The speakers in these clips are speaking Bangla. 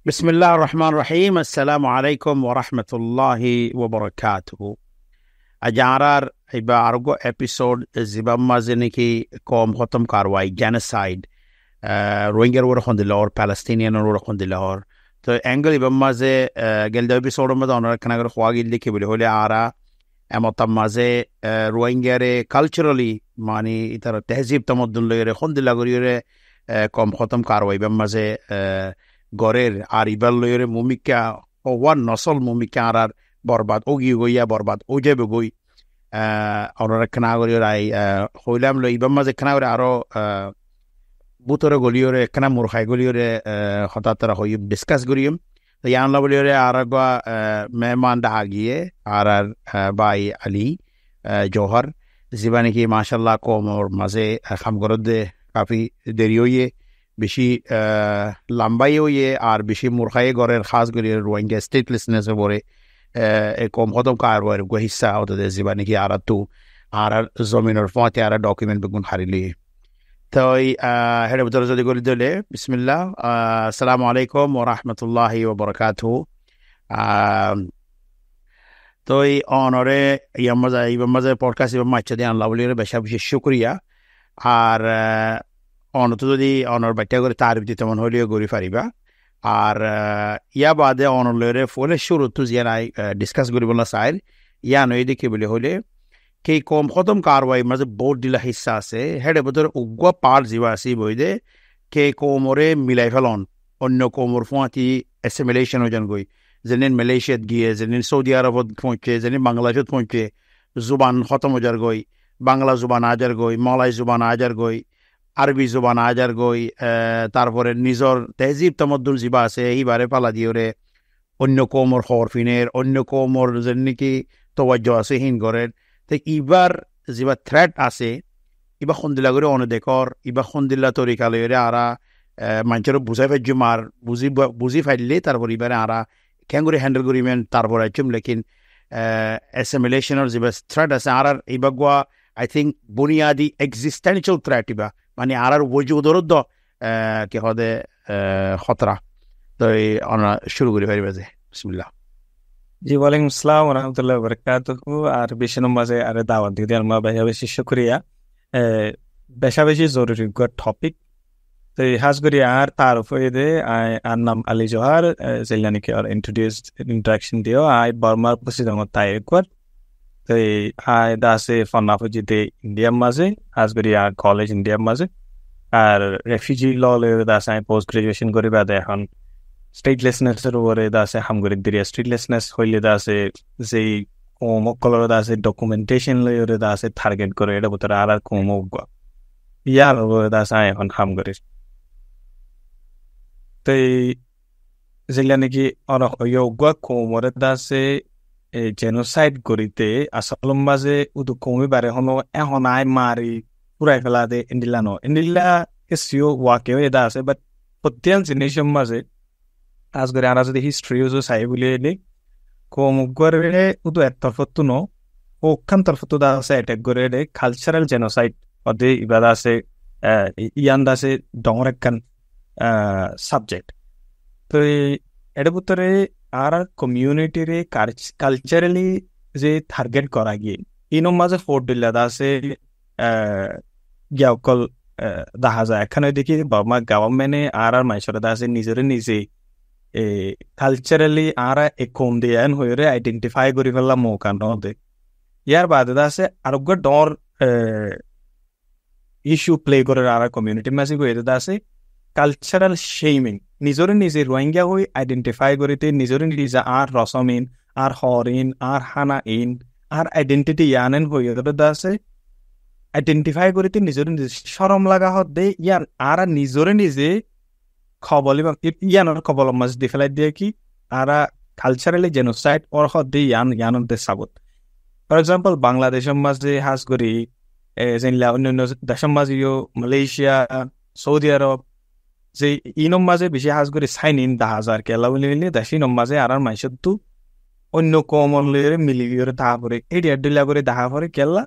Bismillah ar-Rahman ar-Rahim. Assalamu alaikum wa rahmatullahi wa barakatuhu. Ajarar iba argo episode zibamma ziniki kom khotam karwai genocide. Rohingya ro khon dilor Palestinian ro khon dilor. To angle ibamma ze gelda episode ma donor kanagar khwagi likhe bile hole ara emotamma ze Rohingya re culturally mani itar tehzib tamaddun lere khon dilagori kom khotam karwai ibamma ze গরের আর ইবার লইরে মুমিকা ও ওয়ান নসল মুমিকা আর বরবাদ ওগি গইয়া বরবাদ ও যাবে গই অনরা খানা গরি রাই হইলাম লই ইবাম মাঝে খানা গরি আরো বুতরে গলিওরে খানা মুরখাই গলিওরে হঠাৎ হই ডিসকাস গরিম তো ইয়ান লাবলিওরে আর গা মেহমান ডাহা গিয়ে আর বাই আলী জোহর জীবানি কি মাশাআল্লাহ কোমর মাঝে খাম গরদে কাফি দেরি হইয়ে বেশি লাম্বাই হইয়ে আর বেশি মুরখাই গরের খাস করে রোহিঙ্গা স্টেটলেসনেস বলে কম খতম কার ওর হিসা হতে জীবানি কি আর তো আর জমিনের ফতে আর ডকুমেন্ট বেগুন হারিলি তো হেড ভিতরে যদি করে দিলে বিসমিল্লাহ আসসালামু আলাইকুম ওয়া রাহমাতুল্লাহি ওয়া বারাকাতুহু তো অনরে ইয়ামাজা পডকাস্ট ইবা মাইচা দিয়ে আল্লাহ বলিরে বেশি বেশি শুকরিয়া আর অনত যদি অনর বাচ্চা করে তার দিতে মন হইলেও গড়ি পারিবা আর ইয়া বাদে অনলরে ফলে শুরুতো জিয়াই ডিসকাস করিব না চাই ইয়া নই দেখি বলে হলে কে কম খতম কারওয়াই মাঝে বোর্ড দিলা হিস্সা আছে হেডে বদর উগ্গা পার জিবা আসি বইদে কে কোমরে মিলাই ফেলন অন্য কোমর ফুয়াতি অ্যাসিমিলেশন হয়ে যান গই যেন মালয়েশিয়াত গিয়ে যেন সৌদি আরবত পৌঁছে যেন বাংলাদেশত পৌঁছে জুবান খতম হয়ে যার গই বাংলা জুবান আজার গই মালয় জুবান আজার গই আরবি জুবান আজার গই তারপরে নিজর তেহজিব তমদ্দুল জিবা আছে এইবারে পালা দিওরে অন্য কোমর হরফিনের অন্য কোমর যেন নাকি তোয়াজ্য আছে হিন করেন তো ইবার জিবা থ্রেট আছে ইবা সন্দিলা করে অনদেকর ইবা সন্দিল্লা তরিকা লইরে আরা মানুষের বুঝাই ফাইজ মার বুঝি ফাইলে তারপর ইবারে আরা কেন করে হ্যান্ডেল করিবেন তারপর আইচুম লেকিন অ্যাসিমিলেশনের জিবা থ্রেট আছে আর ইবা গোয়া আই থিঙ্ক বুনিয়াদি এক্সিস্টেন্সিয়াল থ্রেট ইবা মানে আর ওজুদরদ কে হদে খতরা তো আমরা শুরু করি পারি বাজে বিসমিল্লাহ জি ওয়ালাইকুম আসসালাম ওয়া রাহমাতুল্লাহি ওয়া বারাকাতুহু আর বেশি নম্বরে আর দাওয়াত দিতে আমরা বেশি শুকরিয়া বেশি জরুরি টপিক তো হাজ করি আর তার উপরে দে আর নাম আলী জোহার জেলানি কে আর ইন্ট্রাকশন দিও আই বর্মার প্রসিদ্ধ তাই একবার তো আই দাসে ফনাফজিতে ইন্ডিয়ার মাঝে হাজ করি আর কলেজ ইন্ডিয়ার মাঝে আর রেফিউজি ল দাসে পোস্ট গ্রাজুয়েশন করি বাদে এখন স্টেটলেসনেসের উপরে দাসে হামগরিক দিরিয়া স্টেটলেসনেস হইলে দাসে যেই কোমকলর দাসে ডকুমেন্টেশন লইরে দাসে টার্গেট করে এটা ভিতরে আর কোমক ইয়ার উপরে দাসে এখন হামগরিক তো যেগুলা নাকি অনয়োগ্য কোমরে দাসে জেনোসাইড করিতে আসল মাঝে উদু কমি বারে হনো এখন আই মারি পুরাই ফেলা দে ইন্ডিলা ইন্ডিলা এসিও ওয়াকেও এটা আছে বাট প্রত্যেক জিনিসের মাঝে আজ করে আমরা যদি হিস্ট্রি চাই বলি এলে কমে উদু এক তরফতো ন ওখান তরফতো দা আছে অ্যাটাক করে কালচারাল জেনোসাইড অদে ইবাদ আছে ইয়ান আছে ডর একখান সাবজেক্ট তো এটার ভিতরে আর কমিউনিটিরে কালচারালি যে টার্গেট করা গিয়ে ইনোর মাঝে ফোর্ট দিল্লা আছে গিয়াকল দেখা যায় এখানে দেখি বাবা গভর্নমেন্টে আর মাইসরে আছে নিজে কালচারালি আর কম দিয়ে হয়ে আইডেন্টিফাই করে ফেললাম মৌকা নদে ইয়ার বাদে আছে আরোগ্য ডর ইস্যু প্লে করে আর কমিউনিটি মাঝে গিয়ে আছে কালচারাল শেমিং নিজে রোহিঙ্গা হয়ে আইডেন্টিফাই করিতে নিজে আর রসমিন আর হরিন আর হানা ইন আর আইডেন্টিটি ইয়ানেন হয়ে আছে আইডেন্টিফাই করিতে নিজে শরম লাগা হতে ইয়ার আর নিজে খবল ইয়ানোর খবল মাঝ দি ফেলাই দিয়ে কি আর কালচারালি জেনোসাইড ওর হতে ইয়ানতে সাবত ফর এক্সাম্পল বাংলাদেশের মাঝে হাজ করি যেনলা অন্যান্য দেশের মাঝেও মালয়েশিয়া সৌদি আরব যে ইনম মাঝে বেশি হাজ করে সাইন ইন 10,000 কেলা বলে মিলে দেশি নম মাঝে আর মাইসত তো অন্য কমন লইরে মিলি দেখা পরে এটি এডিলা করে দেখা পরে কেলা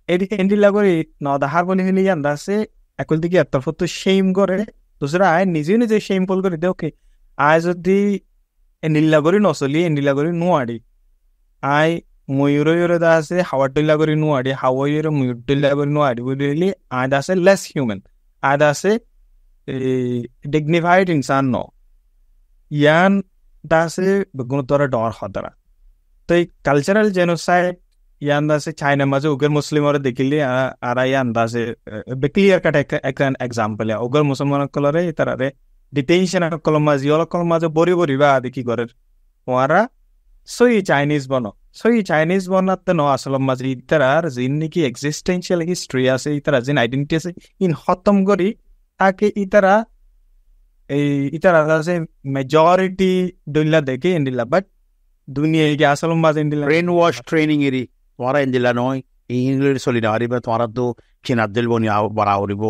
এটি এন্ডিলা করে ন দেখার বলে মিলি আন্দাসে একল দিকে এত ফটো শেম করে दूसरा है निजे निजे शेमफुल कर दे ओके আই যদি নীলা কৰি নচলি নীলা কৰি নোৱাৰি আই ময়ূৰে দা আছে হাৱাৰ তৈলা কৰি নোৱাৰি হাৱৈৰে ময়ূৰ তৈলা কৰি নোৱাৰি বুলি আইদা আছে লেছ হিউমেন আইদা আছে ডিগনিফাইড ইনসান ন ইয়ান দা আছে গুণতৰা ডৰ খতৰা তো এই কালচারাল জেনোসাইড ইয়ান দা আছে চাইনা মাঝে উগর মুসলিমরে দেখিলে আর ইয়ান দা আছে ক্লিয়ার কাট একটা এক্সাম্পল উগর মুসলমান কলরে তারারে ডিটেনশন কলম মাঝে কলম মাঝে বরি বরি বা দেখি করে ওরা সই চাইনিজ বনাতে ন আসলম মাঝে ইতারার যিন নাকি এক্সিস্টেন্সিয়াল হিস্ট্রি আছে ইতারা যিন আইডেন্টিটি আছে ইন খতম করি তাকে ইতারা আছে মেজরিটি দইলা দেখে ইন্দিলা বাট দুনিয়া কি আসলম মাঝে ইন্দিলা ব্রেন ওয়াশ ট্রেনিং এরি তোরা ইন্দিলা নয় ইংলিশ চলি না হারিবা তোরা তো চিনাত দিল বনি বড়া হরিব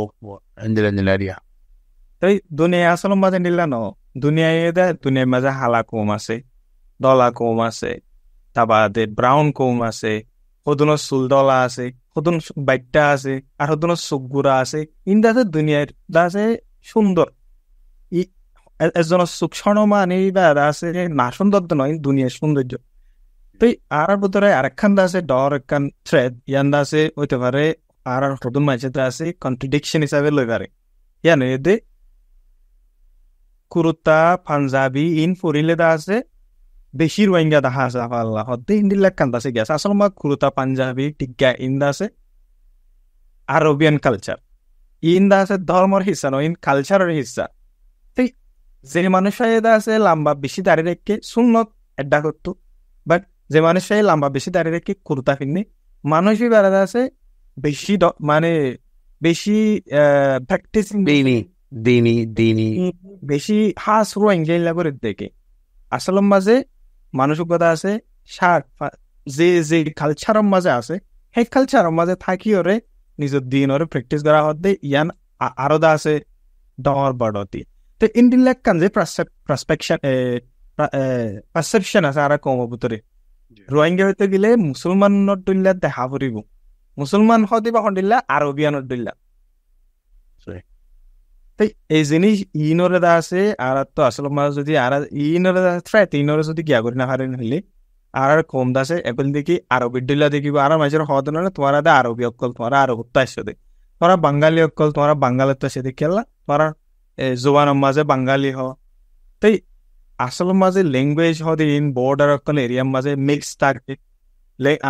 ইন্দিলা রিয়া তাই দুনিয়া আসলম মাঝে ইন্দিলা ন দুনিয়ার মাঝে হালা কম আছে দলা কম আছে তাবাদে ব্রাউন কম আছে সদুন চুল দলা আছে সদুন বাইটা আছে আর সদুন চুকগুড়া আছে ইন্দাতে দুনিয়ার আছে সুন্দর এজনের সুক্ষণ মানে আছে না সৌন্দর্য নয় দুনিয়ার সৌন্দর্য তো আর ভিতরে আরেকখান আছে ডর একখান থ্রেড ইয়ান আছে হইতে পারে আর সদুন মাঝে আছে কন্ট্রাডিকশন হিসাবে লই পারে ইয়ান এতে কুরুতা পাঞ্জাবি ইন ফুরিলে আছে বেশি রোহিঙ্গা দেখা আছে আল্লাহ হতে ইন্ডিল্লা কান্দ আছে গেছে আসলে মা কুরুতা পাঞ্জাবি টিকা ইন্দা আছে আরবিয়ান কালচার ইন্দা আছে ধর্মর হিসা নয় ইন কালচারের হিসা তো যে মানুষের আছে লম্বা বেশি দাঁড়িয়ে রেখে সুন্নত এড্ডা করতো বাট যে মানুষের লম্বা বেশি দাঁড়িয়ে রেখে কুরুতা ফিরনি মানুষই বেড়াতে আছে বেশি মানে বেশি প্র্যাকটিসিং দিনী বেশি হাস রোহিঙ্গা করে দেখে আসলম মাঝে মানসিকতা আছে যে কালচারের মাঝে আছে সেই কালচারের মাঝে থাকি ওরে নিজের দিন ওরে প্র্যাকটিস করা হতে ইয়ান আরো দা আছে ডর বড়তি তো ইন্ডিলেক কান যে পারসেপশন আছে আর কম ভিতরে রোহিঙ্গা হইতে গেলে মুসলমানের দইলা দেখা পড়িব মুসলমান হতে বা হন্ডিল্লা আরবিয়ানের দইলা এই জিনিস ইনরে দা আছে আর তো আসলে মাঝে যদি আর ইনরে থ্রেট ইনরে যদি গিয়া করি না হারেন হইলে আর কম দাসে এখন দেখি আরবি ডিলা দেখিব আর মাঝের হদ না তোমার দা আরবি অকল তোমার আরব আসছে দে তোরা বাঙালি অকল তোমার বাঙালি তো সে খেলা তোরা জোয়ানের মাঝে বাঙালি হ তাই আসলে মাঝে ল্যাঙ্গুয়েজ হতে ইন বর্ডার অকল এরিয়ার মাঝে মিক্স থাকে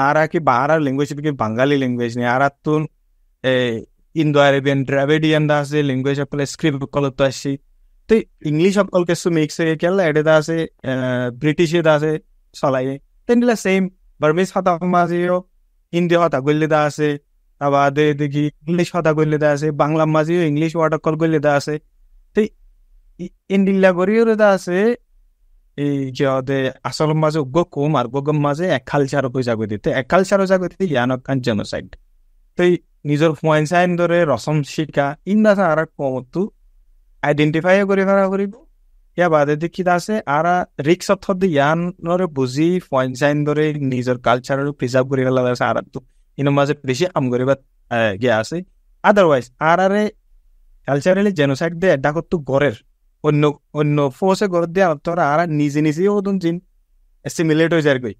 আর কি বাহার ল্যাঙ্গুয়েজ কি বাঙালি ল্যাঙ্গুয়েজ নেই আর তো ইন্দো আরেবিয়ান দ্রাবিডিয়ান দা আছে ল্যাঙ্গুয়েজ সকলে স্ক্রিপ্ট সকল তো আসছি তো ইংলিশ সকল কিছু মিক্স হয়ে গেল এটা দা আছে ব্রিটিশ দা আছে চলাই তেনগুলা সেম বার্মিজ হতা মাঝেও হিন্দি হতা গল্লি দা আছে আবার দেখি ইংলিশ হতা গল্লি দা আছে বাংলা মাঝেও ইংলিশ ওয়ার্ড সকল গল্লি দা আছে তো ইন্ডিল্লা করিও দা আছে এই যে আসল মাঝে উগ্র কম আর গম মাঝে এক কালচার জাগো দিতে এক কালচারও জাগো দিতে ইয়ানক কান জেনোসাইড তো নিজের পয়েন্ট ধরে রসম শিকা ইন্দা আর কমতো আইডেন্টিফাই করে ফেরা করিব ইয়া বাদে দেখি আছে আর রিক্স অর্থ ইয়ানরে বুঝি পয়েন্ট ধরে নিজের কালচার প্রিজার্ভ করে ফেলা আছে আর তো ইনের মাঝে বেশি কাম করিবা গিয়া আছে আদারওয়াইজ আর কালচারালি জেনোসাইড দিয়ে এডা করতো গড়ের অন্য ফোর্সে গড় দিয়ে তোরা আর নিজে ওদন জিন সিমিলেট হয়ে যাবে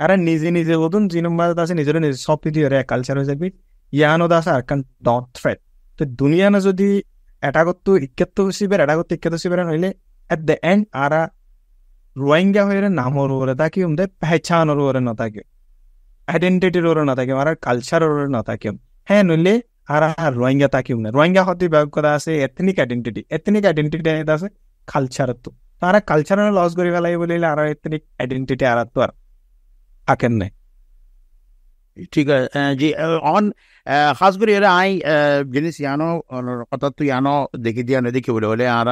আর নিজে ওদন জিনের মাঝে আছে নিজের সব কিছু কালচার হয়ে যাবে ইয়ানো দাস আর কান ডট থ্রেট তো দুনিয়ানো যদি এটা করতো ইক্কাত্তর শিবের এটা করতো ইক্কাত্তর শিবের হইলে এট দ্য এন্ড আর রোহিঙ্গা হয়ে নামর ওরে তাকে উমদে পেহচানোর ওরে না থাকে আইডেন্টিটির ওরে না থাকে আর কালচার ওরে না থাকে হ্যাঁ নইলে আর রোহিঙ্গা তাকে উমনে রোহিঙ্গা হতে ব্যবহার করা আছে এথনিক আইডেন্টিটি আছে কালচার তো তারা কালচার লস করে ফেলাই বলে আর এথনিক আইডেন্টিটি আর তো আর থাকেন নাই ঠিক আছে জি অন খাস করে এরা আই জিনিস ইয়ানো কথা তো ইয়ানো দেখি দিয়া দেখি বলে আর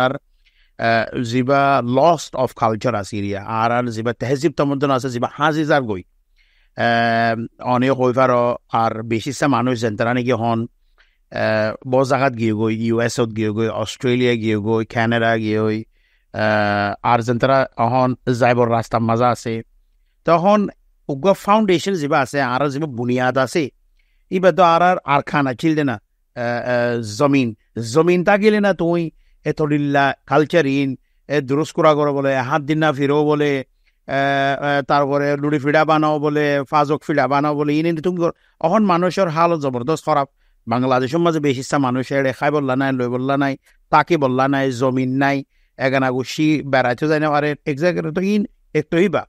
যিবা লস্ট অফ কালচার আছে এরিয়া আর যিবা তেহজিব তমদ্দন আছে যিবা হাজিজার গই অনেক হইফার আর বেশিসা মানুষ যেন তারা নাকি হন বহু জায়গাত গিয়ে গই ইউএসত গিয়ে গই অস্ট্রেলিয়া গিয়ে গই কানাডা গিয়ে গই আর যেন তারা অহন যাইবর রাস্তার মাজা আছে তখন উগ্র ফাউন্ডেশন যিবা আছে আর যিবা বুনিয়াদ আছে ইবা তো আর খানা ছিল না জমিন থাকিলে না তুই এতদিল্লা কালচার ইন দুরুস কুরা করে বলে, হাত দিন না ফিরো বলে, তারপরে লুড়ি ফিডা বানাও বলে, ফাজক ফিডা বানাও বলে, ইনি তুমি অহন মানুষের হালত জবরদস্ত খারাপ। বাংলাদেশের মাঝে বেশিস্তা মানুষের রেখাই বললা নাই, লই বললা নাই, তাকে বললা নাই, জমিন নাই, এগানা গুছি বেড়াইতে যায় না, আরে এক্সাক্টলি তো ইন একটুই বা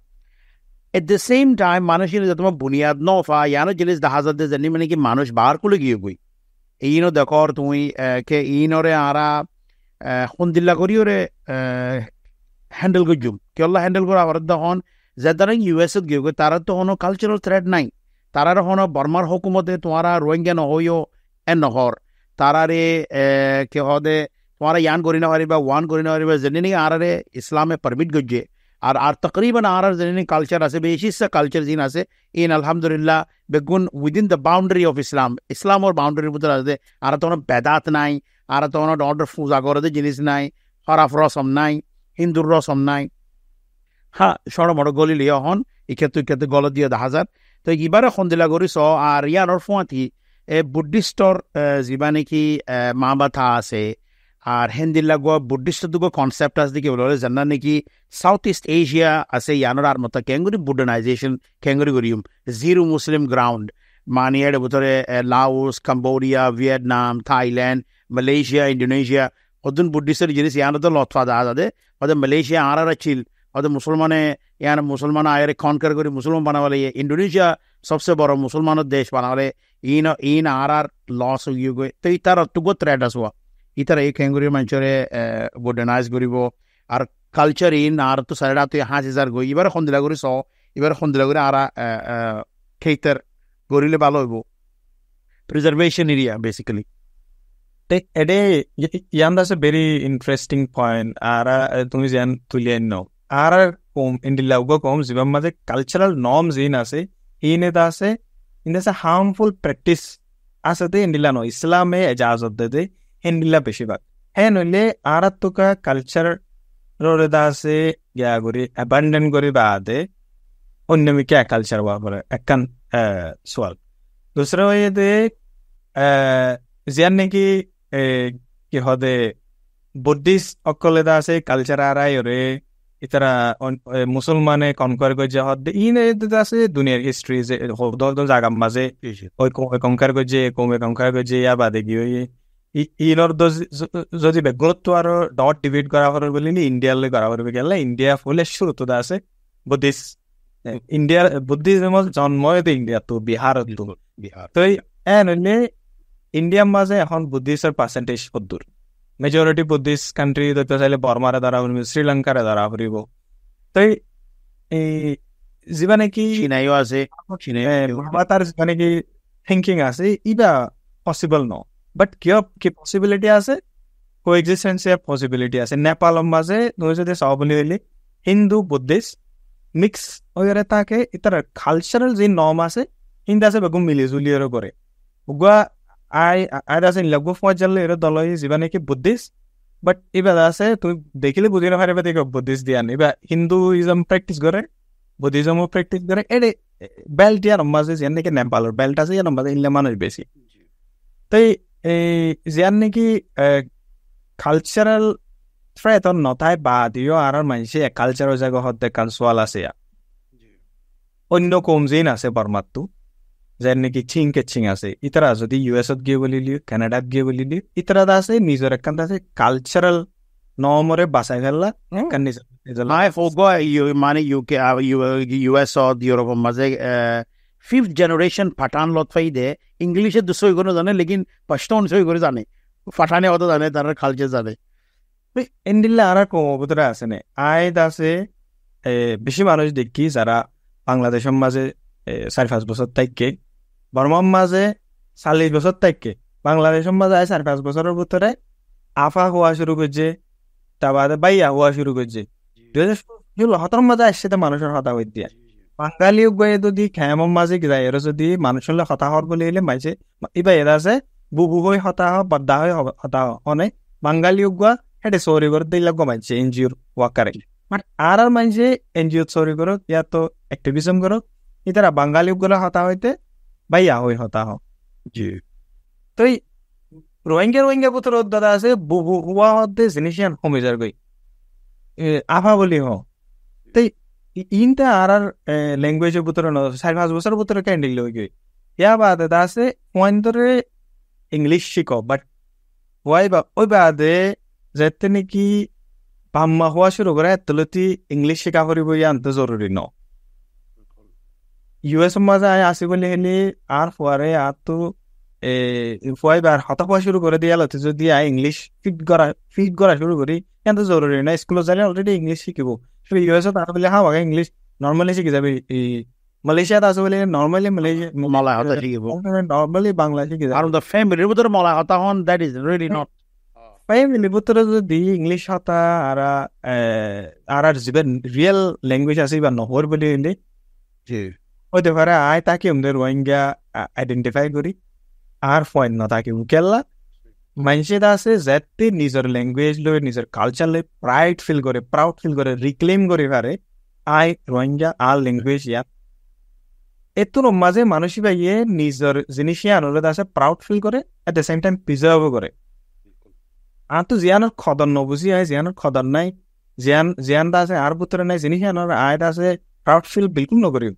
এট দ্য সেম টাইম মানুষের যে তোমার বুনিয়াদ নফা ইয়ানো জিনিস দেখা যাচ্ছে জানি মানে কি মানুষ বার করে গিয়ে গই ইনো দেখর তুমি কে ইনরে আরা সন্দিল্লা করি ওরে হ্যান্ডেল করছুম কেল্লা হ্যান্ডেল করে আবার তখন যে দ্বারা ইউএসএ গিয়ে গই তারা তো কোনো কালচারাল থ্রেড নাই, তারার হন বর্মার হুকুমতে তোমারা রোহিঙ্গা নহইও এ নহর তারারে কে হদে তোমারা ইয়ান করি না পারিবা ওয়ান করি না পারিবা যেনি আরারে ইসলামে পারমিট গজ্জে আর তকরিবান আর যেনি কালচার আছে বেশি কালচার জিন আছে ইন আলহামদুলিল্লাহ বেগুন within the boundary of Islam ওর বাউন্ডারির ভিতরে আছে। আর তো বেদাত নাই, আর তো অর্ডার পূজা করে জিনিস নাই, হরাফ রসম নাই, হিন্দুর রসম নাই। হ্যাঁ সড় মড় গলি লিয়া হন ইক্ষেত্রে গল দিয়ে দেখা যার তো ইবারে সন্দিলা করিস। আর ইয়ানোর ফুঁয়াতি বুদ্ধিষ্টর যা নাকি মা বাথা আছে আর হেন্দিল্লা গো বুদ্ধিষ্ট দুগো কনসেপ্ট আছে দেখি বলে জানা নাকি সাউথ ইস্ট এশিয়া আছে ইয়ানোর আর মতো কেঙ্গুরি বুডনাইজেশন কেঙ্গুরি করিম জিরো মুসলিম গ্রাউন্ড মানে এর ভিতরে Laos, Cambodia, Vietnam, Thailand, Malaysia, Indonesia ওদিন বুদ্ধিস্টের জিনিস ইয়ানো তো লতফা দেখা যাবে ওদের মালয়েশিয়া আর ছিল ওদের মুসলমানে ইয়ান মুসলমান আয়ের খনকার করে মুসলমান বানাবলে ইন্দোনেশিয়া সবচেয়ে বড় মুসলমানের দেশ বানাবলে ইন আর লস হয়ে গই তো ইতার অতুগো থ্রেড আসবা ইতার এই কেঙ্গুরি মানুষরে মডার্নাইজ করিব আর কালচার ইন আর তো সাইডা তুই 5,000 গই এবার সন্দিলা করে এবার সন্দিলা করে আর খেইতার গরিলে ভালো হইব প্রিজার্ভেশন এরিয়া বেসিক্যালি। এডে ইয়ান দাস এ ভেরি ইন্টারেস্টিং পয়েন্ট। আর তুমি যেন তুলিয়ে নাও আর কম ইন্ডিলা উগো কম জীবন মাঝে কালচারাল নর্মস ইন আছে ইনে দা আছে ইন দাস হার্মফুল প্র্যাকটিস আছে তে ইন্ডিলা নো ইসলামে এজাজত দে ইন্ডিলা বেশিরভাগ হ্যাঁ নইলে আর তোকা কালচার রোরে দা আছে গিয়া করি অ্যাবান্ডন করি বাদে অন্য মিকে কালচার ওয়া করে একখান সোয়াল দুসরা হয়ে দে জিয়ান নাকি কি হদে বুদ্ধিস্ট অকলে দা আছে কালচার আরাই ওরে ইতারা মুসলমানে কনকার গজে হদে ইনে আছে দুনিয়ার হিস্ট্রি যে দল জায়গা মাঝে ওই কনকার গজে কমে কনকার গজে ইয়া বাদে গিয়ে ইনর যদি গুরুত্ব আরো ডট ডিবেট করা হল বলি ইন্ডিয়ালে করা হবে গেলে ইন্ডিয়া ফুলে শুরুতে আছে বুদ্ধিস্ট ইন্ডিয়ার বুদ্ধিজম জন্ম ইন্ডিয়া তো বিহার তো নইলে ইন্ডিয়ার মাঝে এখন বুদ্ধিস্টের পার্সেন্টেজ কদ্দুর মেজরিটি বুদ্ধিস্ট কান্ট্রি দেখতে চাইলে বর্মারে দ্বারা শ্রীলঙ্কারে দ্বারা ফুরিব তো এই যা নাকি চীনাইও আছে তার যা নাকি থিঙ্কিং আছে ইটা পসিবল ন বাট কি পসিবিলিটি আছে কোএক্সিস্টেন্সের পসিবিলিটি আছে। নেপালের মাঝে তুমি যদি চাও বলি হইলে হিন্দু বুদ্ধিস্ট মিক্স হয়ে থাকে ইতার কালচারাল যে নর্ম আছে হিন্দু আছে বেগুন মিলি জুলিয়েরও করে উগুয়া আই আছে লগু ফজালে এর দল যা নাকি বুদ্ধিস্ট বাট এবার আছে তুমি দেখিলে বুঝি না পারিবা দেখো বুদ্ধিস্ট দিয়া এবার হিন্দুইজম প্র্যাকটিস করে বুদ্ধিজমও প্র্যাকটিস করে এডে বেল্ট ইয়ার মাঝে যেন নাকি নেপালের বেল্ট আছে ইয়ার মাঝে ইনলে মানুষ বেশি তাই যেন নাকি কালচারাল থ্রেট নথাই বা দিও আর মানুষে কালচারের জায়গা হতে কালচোয়াল আছে অন্য কম যেন আছে বর্মাতো যেন নাকি চিং আছে ইতারা যদি ইউএসত গিয়ে বলিলি কানাডাত গিয়ে বলিলি ইতারা আছে নিজের একখান আছে কালচারাল নমরে বাঁচাই ফেললা মানে ইউকে ইউএস ইউরোপের মাঝে ফিফথ জেনারেশন পাঠান লতফাই দে ইংলিশে দুশো করে জানে লেকিন পশতুন সই করে জানে পাঠানে অত জানে তার কালচার জানে ইন্ডিল্লা আর কমবতরা আছে না আয় আছে বেশি মানুষ দেখি যারা বাংলাদেশের মাঝে 4-5 বছর থাককে বর্মার মাঝে 40 বছর থাককে বাংলাদেশের মাঝে 4-5 বছরের ভিতরে আফা হওয়া শুরু করছে তারপরে বাইয়া হওয়া শুরু করছে 2017 মাঝে আসছে মানুষের হতা হয়ে দিয়া বাঙালি গিয়ে যদি খেমর মাঝে যায় এর যদি মানুষের হতা হওয়ার বলে এলে মাইছে এবার এরা আছে বুবু হয়ে হতা হওয়া বাদ্দা হয়ে হতা অনেক বাঙালি গুয়া হেঁটে চৌরি করে দিলে গমাইছে এনজিওর ওয়াকারে মানে আর মানছে এনজিও চৌরি করো ইয়া তো অ্যাক্টিভিজম করো ইতারা বাঙালি গুলো হতা হইতে বাইয়া হয়ে হতা হোক তো রোহিঙ্গা পুত্র দাদা আছে বুবু হুয়া হতে জিনিসিয়ান কমে যার গই আফা বলি হ তাই ইনটা আর ল্যাঙ্গুয়েজের ভিতরে 4-5 বছরের ভিতরে ক্যান্ডেল হয়ে গই ইয়া বাদে আছে পয়েন্টরে ইংলিশ শিখো বাট ওই বাদে যেতে নাকি বাম্মা হওয়া শুরু করে এতলতি ইংলিশ শিখা করিব আনতে জরুরি ন ইউএস মাঝে আয় আসি বলে হেলি আর ফুয়ারে আর তো ফুয়াইবার হতা হওয়া শুরু করে দিয়ে আলোতে যদি আয় ইংলিশ ফিট করা শুরু করি এত জরুরি না স্কুলে যাইলে অলরেডি ইংলিশ শিখিব ইউএস তারা বলে হ্যাঁ আগে ইংলিশ নর্মালি শিখে যাবে মালয়েশিয়াত আছে বলে নর্মালি মলাই হতা শিখিব নর্মালি বাংলা শিখে যাবে আর দ্য ফ্যামিলির ভিতরে মলাই হতা হন দ্যাট ইজ রিয়েলি নট ফ্যামিলির ভিতরে যদি ইংলিশ হতা আর জীবন রিয়েল ল্যাঙ্গুয়েজ আছে বা নহর বলে হইতে পারে আয় তাকে আমাদের রোহিঙ্গা আইডেন্টিফাই করি আর পয়েন্ট না তাকে উকেল্লা মানুষের আছে যাতে নিজের ল্যাঙ্গুয়েজ লই নিজের কালচার লই প্রাউড ফিল করে রিক্লেম করে পারে আই রোহিঙ্গা আর ল্যাঙ্গুয়েজ ইয়াত এতর মাঝে মানুষই ভাইয়ে নিজের জিনিস অনুরোধ আছে প্রাউড ফিল করে at the same time preserve করে আর তো জিয়ানোর খদর নবুঝি আয় জিয়ানোর খদর নাই জিয়ানটা আছে আর ভিতরে নাই জিনিস আয়টা আছে প্রাউড ফিল বিলকুল নকরি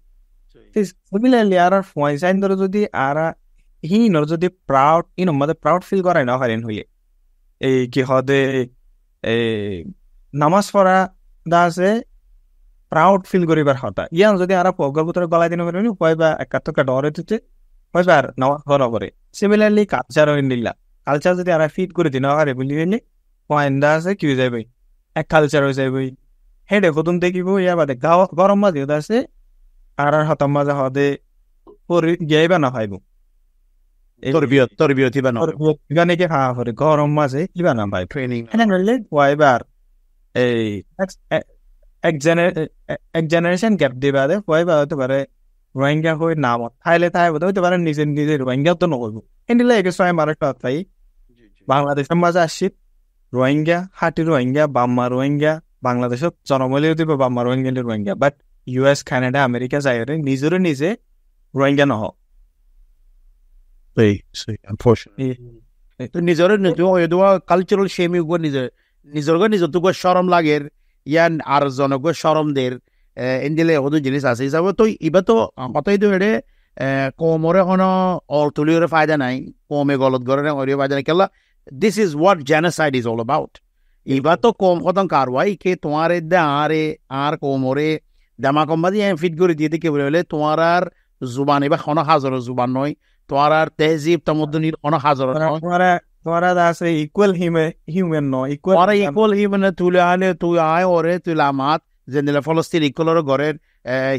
সিমিলারলি আর ফয়েসাইন ধরে যদি আর হিনর যদি প্রাউড মধ্যে প্রাউড ফিল করাই না পারেন হইলে এই কি হদে নামাজ পড়া দা আছে প্রাউড ফিল করিবার হতা ইয়ান যদি আর পগর ভিতরে গলাই দিন পারেন কয়বা একাত্তরটা ডরে দিতে কয়বার নামাজ পড়া করে সিমিলারলি কালচার হইলা কালচার যদি আর ফিট করে দিন পারে বলি হইলে পয়েন্ট আছে কি হয়ে যাবে এক কালচার হয়ে যাবে হেডে কতন দেখিব ইয়া বাদে গরম মাঝে আছে আর হতাম মাঝে হদে গিয়াইবা না পাইব তরবিয়ত ইবা না গানেকে খাওয়া করে গরম মাঝে ইবা না পাই ট্রেনিং হইলে ওয়াইবার এই এক জেনারেশন গ্যাপ দিয়ে বাদে ওয়াইবার হতে পারে রোহিঙ্গা হয়ে নাম থাইলে তাই হতে পারে নিজের রোহিঙ্গা তো নকরব এন্ডিলে একে ছয় মারাটা তাই বাংলাদেশের মাঝে আসছি রোহিঙ্গা হাটি রোহিঙ্গা বাম্মা রোহিঙ্গা বাংলাদেশত জনমূল্য দিব Burma Rohingya but US Canada America যাইরে নিজে রোহিঙ্গা নহ নিজরে কালচারাল শেমি নিজর সরম লাগে ইয়ান আর জনগ সরম দের এন্দিলে হদু জিনিস আছে হিসাবে তো ইবা তো কথাই তো হেডে কমরে হন অর্থলীয় ফায়দা নাই কমে গলত গড়ে অরিয় ফায়দা নাই কেলা this is what genocide is all about ইবা তো কম কতন কারওয়াই কে তোমার আর কোমরে দামা কম্বাদি ফিট করে দিয়ে দিকে বলে তোমার আর জুবান এবার হন হাজার জুবান নয় তোমার আর তেহজিব তামদ্দুনির হন হাজার তোমার আছে ইকুয়াল হিউম্যান নয় ইকুয়াল হিউম্যান তুলে আলে তুই আয় ওরে তুই লামাত যেদিলা ফলস্তিন ইকুয়ালর ঘরের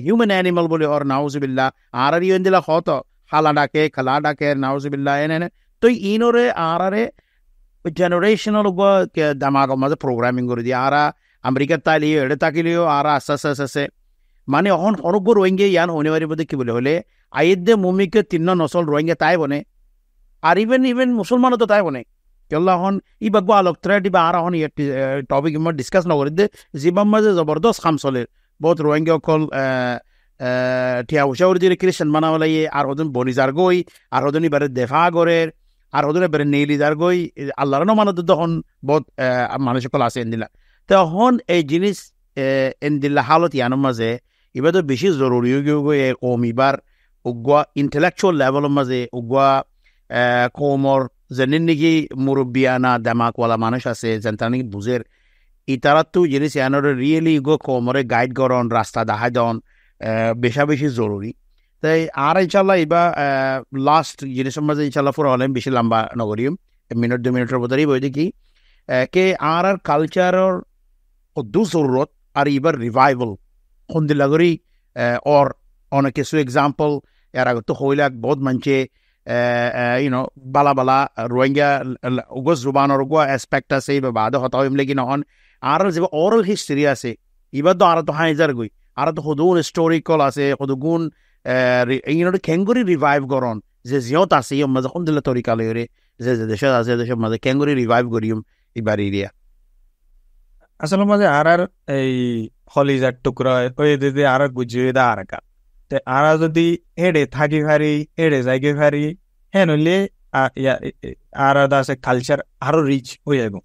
হিউম্যান অ্যানিমাল বলে ওর নাউজুবিল্লাহ আর ইয়ে দিলা হত খালা ডাকে নাউজুবিল্লাহ এনে তো ইনরে আরে জেনারেশনাল দামাগ মাঝে প্রোগ্রামিং করে দিয়ে আর আমেরিকার তাইলিও এটা তাকিলেও আর আস্তে মানে অহন অনগ্য রোহিঙ্গা ইয়ান হনিবারের মধ্যে কি বলে হলে আইদে মুমিকে 3 নসল রোহিঙ্গা তাই বনে আর ইভেন মুসলমানও তো তাই বনে কেল্লা হন ই বাগবা আলোক থ্রেড বা আর হন টপিক ইমার ডিসকাস নকরি দে জীবন মাঝে জবরদস্ত খাম চলে বহুত রোহিঙ্গা অকল ঠিয়া উষাউর দিয়ে খ্রিস্টান বানাবলাই আর হদন বনিজার গই আর হদন এবারে দেফা গড়ের আর হদন এবারে নেইলি যার গই আল্লাহর নমানত তখন বহুত মানুষ সকল আছে এনদিলা তখন এই জিনিস এনদিল্লা হালত ইয়ানোর মাঝে এবার তো বেশি জরুরি কম এবার উগুয়া ইন্টেলেকচুয়াল লেভেলের মাঝে উগুয়া কমর যেন নাকি মুরব্বিয়ানা দেমাকওয়ালা মানুষ আছে যেন তারা নাকি বুঝের ইতারা তো জিনিস ইয়ানোর রিয়েলি ইগো কমরে গাইড করন রাস্তা দেখা দন বেশি জরুরি তাই আর ইনশাল্লাহ এবার লাস্ট জিনিসের মাঝে ইনশাল্লাহ পুরো হলেন বেশি লম্বা নগরিম 1-2 মিনিটের ভিতরেই বই দেখি কে আর কালচারের দু জরুরত আর এবার রিভাইভাল হন্দিল্লা করি ওর অনেক কিছু এক্সাম্পল এর আগে তো হইলাক বহুত মানছে বালা রোহিঙ্গা উগস জুবানোর উগুয়া অ্যাসপেক্ট আছে বা বাদে হতা হইম লাগি নহন আর যে ওরাল হিস্ট্রি আছে এবার তো আর তো হাইজার গই আর তো সদুন হিস্টোরিক্যাল আছে সদুগুণ খেঙ্গুরি রিভাইভ করন যে জিয়ত আছে ইয়ম মাঝে হন্দিল্লা তরিকা লইরে যে দেশে আছে দেশের মাঝে খেঙ্গুরি রিভাইভ করিম এবার এরিয়া আসলে মাঝে আর এই হলিজার টুকরা ওই দিদি আর বুঝিয়ে দা আর কা আর যদি হেডে থাকি ফারি হেডে যাইকে ফারি হ্যাঁ নইলে আর আছে কালচার আরো রিচ হয়ে যাব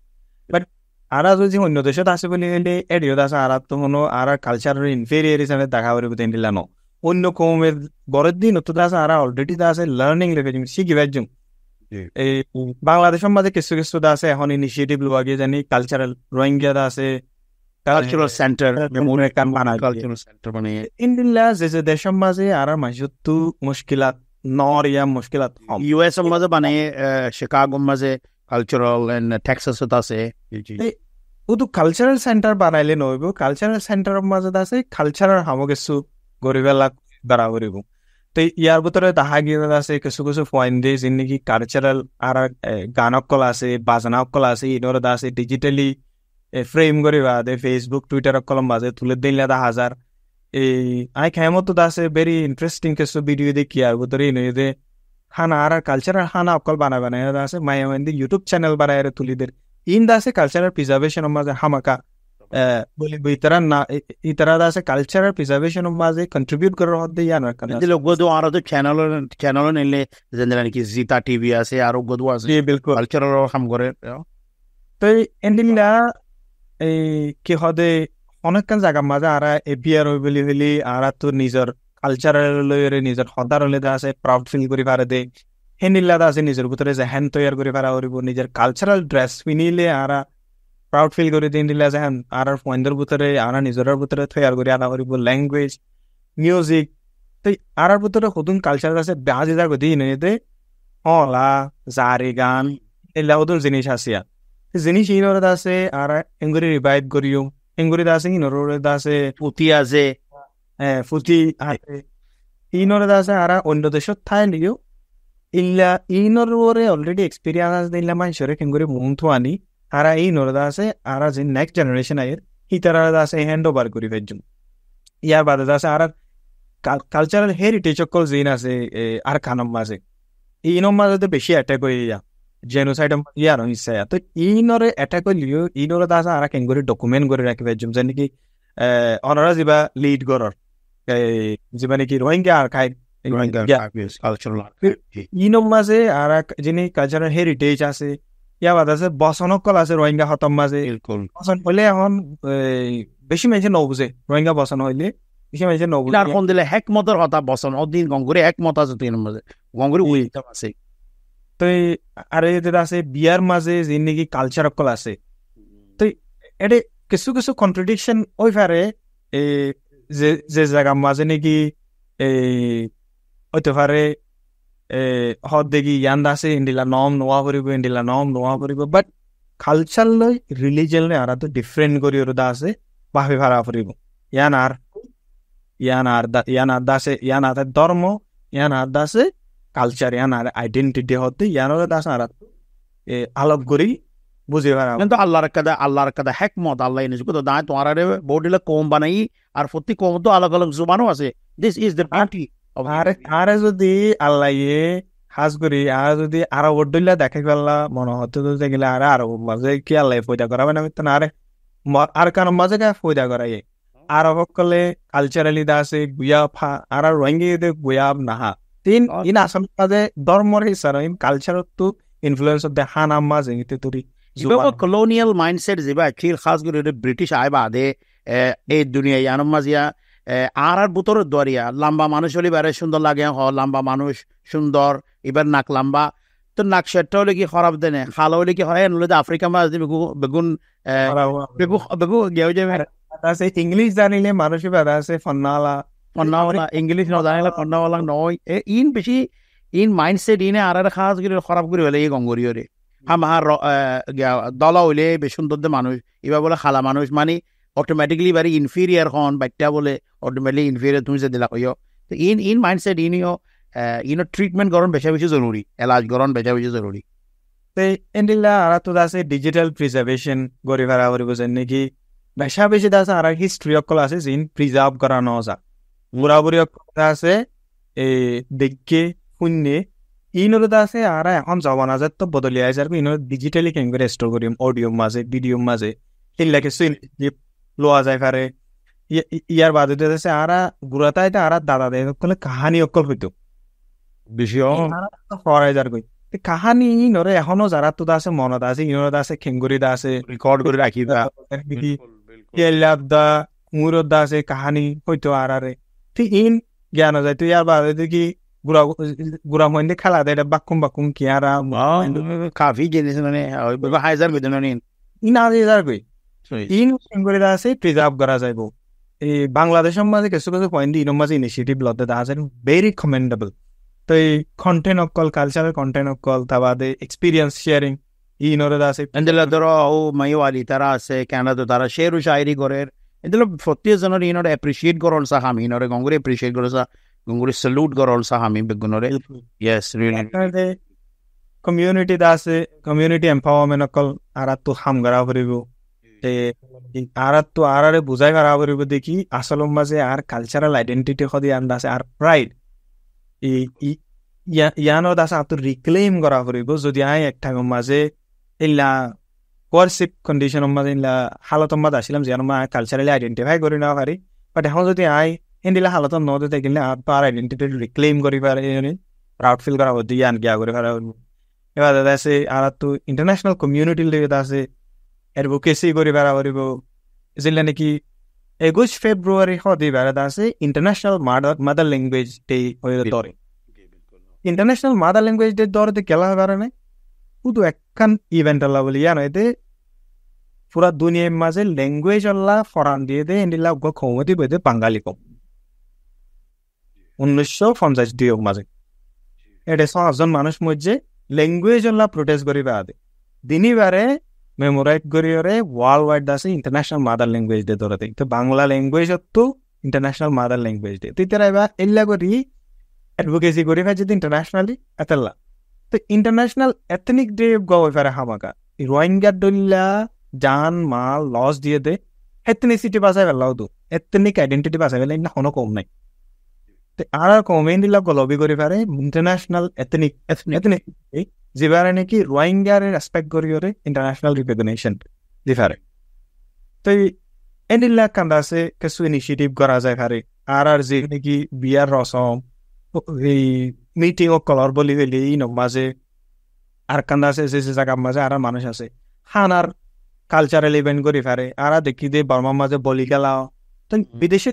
বাট আরা যদি অন্য দেশত আছে বলে হলে এডিওত আছে আর তো কোনো আর কালচারের ইনফেরিয়ার হিসাবে দেখা পারিব তেন দিলানো অন্য কমের গরের দিন তো আছে আর অলরেডি আছে লার্নিং লেভেল শিখিবার জন্য এই বাংলাদেশের মাঝে কিছু কিছু আছে এখন ইনিশিয়েটিভ লওয়া গিয়ে জানি কালচারাল রোহিঙ্গা আছে কালচারাল সেন্টার কালচারাল সেন্টার মানে ইন্ডিয়া যে দেশের মাঝে আর মানুষের তো মুশকিলাত নরিয়া মুশকিলাত ইউএস এর মাঝে মানে শিকাগোর মাঝে কালচারাল এন্ড টেক্সাসত আছে ওতো কালচারাল সেন্টার বানাইলে নইব কালচারাল সেন্টারের মাঝে আছে কালচারাল সামগ্রী গরিবেলা দ্বারা করিব তো ইয়ার ভিতরে দেখা গিয়ে আছে কিছু কিছু পয়েন্ট দিয়ে যে নাকি কালচারাল আর গানকল আছে বাজনাকল আছে ইনর আছে ডিজিটালি ফ্রেম করিবা দে ফেসবুক টুইটার কলম বাজে তুলে দিলে দেখা হাজার এই আই খেমত আছে ভেরি ইন্টারেস্টিং কিছু ভিডিও দেখি আর ভিতরে নই দে খানা আর কালচারাল খানা অকল বানায় আছে মায়ামেন্দি ইউটিউব চ্যানেল বানায় তুলিদের ইন আছে কালচারাল প্রিজার্ভেশনের মাঝে হামাকা বলি ইতারা না ইতারা আছে কালচারাল প্রিজার্ভেশনের মাঝে কন্ট্রিবিউট করার হতে ইয়ানার কারণে লোকগো আর তো চ্যানেল নিলে যেন কি জিতা টিভি আছে আর গদু আছে বিলকুল কালচারাল কাম করে তো এন্ডিংলা এই কি হদে অনেকখান জায়গার মাঝে আর এপিআর হই বলি হইলি আর তো নিজের কালচারাল লইরে নিজের হদার হলে আছে প্রাউড ফিল করি পারে দে হেনিল্লাদা আছে নিজের ভিতরে যে হ্যান তৈয়ার করে পারা করিব নিজের কালচারাল ড্রেস পিনিলে আর প্রাউড ফিল করে দিন দিলে যে হ্যান আর পয়েন্টের ভিতরে আর নিজের ভিতরে তৈয়ার করে আনা করিব ল্যাঙ্গুয়েজ মিউজিক তো আর ভিতরে হতুন কালচার আছে বাজে যা গদি নেতে হলা জারি গান এলা হতুন জিনিস আসিয়া জিনিস ইনর আছে আর এঙ্গুরি রিভাইভ করিও এঙ্গুরি আছে ইনর আছে পুতি আছে ফুটি আছে ইনর আছে আর অন্য দেশত ঠাই নিও ইল্লা ইনর ওরে অলরেডি এক্সপেরিয়েন্স দিলা মানুষরে কেঙ্গুরি মুন্থু আনি আর এই নরদা আছে আর যে নেক্সট জেনারেশন আয়ের হিতারা আছে হ্যান্ড ওভার করি ফেলছুম ইয়ার বাদে আছে আর কালচারাল হেরিটেজ অকল জিন আছে আর খানম মাঝে ইনম মাঝে বেশি অ্যাটাক হয়ে যা জেনোসাইড ইয়ার ইচ্ছা তো ইনরে অ্যাটাক হইলিও ইনরে আছে আর কেঙ্গুরি ডকুমেন্ট করে রাখি ফেলছুম যে নাকি অনরা যা লিড গরর যা নাকি রোহিঙ্গা আর খাই ইনম মাঝে আর যিনি কালচারাল হেরিটেজ আছে ইয়া বাদ আছে বসনকল আছে রোহিঙ্গা হতম মাঝে বসন হইলে এখন বেশি মানুষে নবুঝে রোহিঙ্গা বসন হইলে বেশি মানুষে নবুঝে আর কোন দিলে হেকমতর হতা বসন অদিন গঙ্গুরি একমত আছে তিন মাঝে গঙ্গুরি উইলতাম আছে তো আর এটা আছে বিয়ার মাঝে যে নাকি কালচার অকল আছে তো এটা কিছু কিছু কন্ট্রাডিকশন ওই পারে যে জায়গার মাঝে নাকি হইতে পারে হদ দেখি ইয়ান আছে ইন্ডিলা নম নোয়া করিব ইন্ডিলা নম নোয়া করিব বাট কালচার লই রিলিজন লই আর তো ডিফারেন্ট করি ওর আছে ভাবে ভাড়া করিব ইয়ান আর দাসে ইয়ান আর ধর্ম ইয়ান আর দাসে কালচার ইয়ান আর আইডেন্টিটি হতে ইয়ান আর দাস আর আলাপ করি বুঝে ভাড়া কিন্তু আল্লাহর কাদা হেকমত আল্লাহ নিজে তো দায় তোমার বডিলা কম বানাই আর প্রতি কম তো আলাদা আলাদা জুবানও আছে দিস ইজ দ্য বিউটি আরে যদি আল্লাহ হাজ করি আর যদি আরো বড্ডলা দেখে ফেললা মনে হতে তো গেলে আর আরো মাঝে কি আল্লাহ ফয়দা করাবে না তো আরে আর কারণ মাঝে কে ফয়দা করাই আর সকলে কালচারালি দা আছে গুয়া ফা আর রোহিঙ্গা গুয়া নাহা তিন ইন আসাম মাঝে ধর্মর হিসাবে কালচার তো ইনফ্লুয়েন্স অফ দ্য হানাম মাঝে ইতে তুরি colonial mindset যেবা actually খাস করে ব্রিটিশ আই বাদে এই দুনিয়া ইয়ানম মাজিয়া আর বুতর দরিয়া লম্বা মানুষ হলে বেড়ে সুন্দর লাগে লম্বা মানুষ সুন্দর এবার নাক লম্বা তো নাক সেটটা হলে কি খারাপ দেনে খালা হলে কি হয় নলে আফ্রিকা মাছ বেগুন বেগু গেও যাবে ইংলিশ জানিলে মানুষের বেড়া আছে ফন্নাওয়ালা ইংলিশ ন জানিলে ফন্নাওয়ালা নয় ইন বেশি ইন মাইন্ডসেট ইনে আর খাস করে খারাপ করে হলে এই গঙ্গরিয়রে হামার দলা হইলে বেশ সুন্দর মানুষ এবার বলে খালা মানুষ মানে অটোমেটিকলি very inferior হন বাচ্চা বলে অটোমেটিকলি ইনফিরিয়ার তুমি যে দিলা কইও তো ইন মাইন্ডসেট ইনও ট্রিটমেন্ট করন বেশি বেশি জরুরি এলাজ করন বেশি বেশি জরুরি তো এন্ডিলা আর তো আছে ডিজিটাল প্রিজার্ভেশন গরি ভাড়া করিব যেন নাকি বেশা বেশি আছে আর হিস্ট্রি অকল আছে যিন প্রিজার্ভ করানো যা বুড়াবুড়ি অকল আছে দেখে শূন্যে ইনর আছে আর এখন জবান আজাদ তো বদলি আছে আর ইনর ডিজিটালি কেন করে স্টোর করিম অডিও মাঝে ভিডিও মাঝে এইলাকে লোয়া যায় পারে ইয়ার বাদে আছে আর বুড়াতাইতে আর দাদা দেয় কাহানি অকল হইতো বেশি হরাই যার কই কাহানি নরে এখনো যারা তো আছে মনত আছে ইনত আছে খেঙ্গুরি দা আছে রেকর্ড করে রাখিবা দা কুমুরত দা আছে কাহানি হয়তো আরে ঠিক ইন জ্ঞান যায় তুই আর বাদে কি গুড়া গুড়া মহিন্দে খেলা দেয় বাক্কুম কি আর কাফি জিনিস মানে হাজার গেছে না ইন আজ কই ইন খেঙ্গুরি দা আছে প্রিজার্ভ করা যাইব এই বাংলাদেশের মাঝে কিছু কিছু পয়েন্ট ইনোর মাঝে ইনিশিয়েটিভ লতে দা আছে ভেরি কমেন্ডেবল তো এই কন্টেন্ট অকল কালচারাল কন্টেন্ট অকল তা বাদে এক্সপিরিয়েন্স শেয়ারিং ইনোরে দা আছে এন্দেলা ধরো ও মাইওয়ালি তারা আছে কানাডা তারা শের ও শায়রি করে এন্দেলা প্রত্যেক জনের ইনোরে অ্যাপ্রিশিয়েট করল সা হামি ইনোরে গঙ্গুরি অ্যাপ্রিশিয়েট করে সা গঙ্গুরি স্যালুট করল সা হামি বেগুনরে ইয়েস রিয়েলি কমিউনিটি দা আছে কমিউনিটি এম্পাওয়ারমেন্ট অকল আরাতো হাম করা করিব তে আরাতো আরারে বুঝাই করা করিব দেখি আসলম মাঝে আর কালচারাল আইডেন্টিটি খদি আন্দা আছে আর প্রাইড ইয়ানো দাস আতো রিক্লেম করা করিব যদি আই একটা মাঝে ইলা কোয়ারশিপ কন্ডিশনের মাঝে ইলা হালতর মাঝে আসিলাম যে আমরা কালচারালি আইডেন্টিফাই করি না পারি বাট এখন যদি আই এন্ডিলা হালতর নদে থাকিলে আর তো আর আইডেন্টিটি রিক্লেম করি পারে প্রাউড ফিল করা হতো ইয়ান গিয়া করে পারা এবার দাদা আছে আর তো ইন্টারন্যাশনাল কমিউনিটির লেগে আছে এডভোকেসি করে বেড়া করিব যেগুলা নাকি 21 ফেব্রুয়ারি হদি বেড়া আছে ইন্টারন্যাশনাল মাদার ল্যাঙ্গুয়েজ ডে হয়ে ধরে ইন্টারন্যাশনাল মাদার ল্যাঙ্গুয়েজ ডে ধরতে কেলা পারে না শুধু একখান ইভেন্ট আল্লাহ বলি ইয়ান হইতে পুরা দুনিয়ার মাঝে ল্যাঙ্গুয়েজ আল্লাহ ফরান দিয়ে দে এন্ডিলা ক্ষমতি বইতে বাঙালি কম 1950 মাঝে এটা 6 মানুষ মধ্যে ল্যাঙ্গুয়েজ আল্লাহ প্রোটেস্ট করিবা আদে দিনইবারে মেমোরাইট করিওরে ওয়ার্ল্ড ওয়াইড আছে ইন্টারন্যাশনাল মাদার ল্যাঙ্গুয়েজ ডে ধরতে তো বাংলা ল্যাঙ্গুয়েজ তো ইন্টারন্যাশনাল মাদার ল্যাঙ্গুয়েজ ডে তুই তারা এবার এল্লা করি অ্যাডভোকেসি করি ভাই যদি ইন্টারন্যাশনালি এতেল্লা তো ইন্টারন্যাশনাল এথনিক ডে গওয়াই পারে হামাকা রোহিঙ্গার দলিলা জান মাল লস দিয়ে দে এথনিসিটি বাঁচাই পেলাও তো এথনিক আইডেন্টিটি বাঁচাই পেলে না কোনো কম নাই তো আর কমেন দিলা গলবি করি পারে ইন্টারন্যাশনাল এথনিক যেবারে নাকি রোহিঙ্গার রেসপেক্ট করি ওরে ইন্টারন্যাশনাল রিকগনিশন দিফারে তো এন্ডিলা কান্দা আছে কিছু ইনিশিয়েটিভ করা যায় পারে আর যে নাকি বিয়ার রসম এই মিটিং ও কলর বলি হইলে ই মাঝে আর কান্দা আছে যে জায়গার মাঝে আর মানুষ আছে হানার কালচারাল ইভেন্ট করি পারে আর দেখি দে বর্মার মাঝে বলি খেলাও তো বিদেশে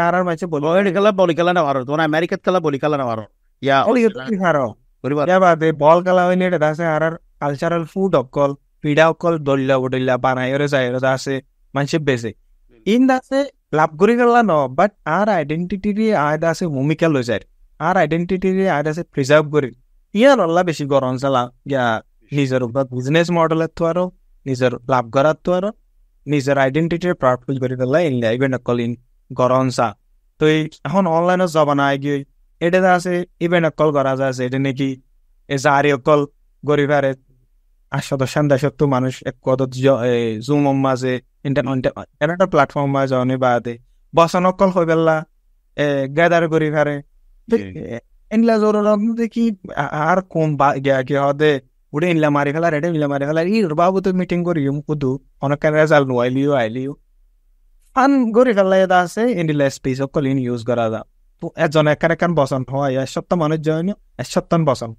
আর মাঝে বলি খেলা না পারো তোমার আমেরিকাত খেলা বলি খেলা না পারো ইয়া বল খেলা হয়নি এটা আছে আর কালচারাল ফুড অকল পিঠা অকল দলিয়া বানাই যায় আছে মানুষের বেছে ইন আছে লাভ করি গেলা ন বাট আর আইডেন্টিটি আয়দা আছে ভূমিকা লই যায় আর আইডেন্টিটি আয়দা আছে প্রিজার্ভ করি ইয়ার আল্লাহ বেশি গরম চালা ইয়া নিজের বিজনেস মডেলের তো আরো নিজের লাভ করার তো আরো নিজের আইডেন্টিটির প্রাউডফুল করে গেলা ইনলা ইভেন্ট অকল ইন গরম চা তো এখন অনলাইনে জবানা আই গিয়ে এটা আছে ইভেন্ট অকল করা যাচ্ছে এটা নাকি এ জারি অকল গরিবারে 800 মানুষ এক কত জুম মাঝে একটা প্ল্যাটফর্ম মাঝে অনেক বাদে বসন অকল হয়ে পেলা গ্যাদার গরিবারে এনলা জোর দেখি আর কম কি হদে উঠে ইনলা মারি ফেলার এটা ইনলা মারি ফেলার ই বাবু তো মিটিং করি কুদু অনেক রেজাল্ট আইলিও ফান গরি ফেলা এটা আছে ইন্ডিলা স্পেস অকল ইন ইউজ করা যা তো এজন একান বসন হয় 1 মানুষ জয়ন 1 বসন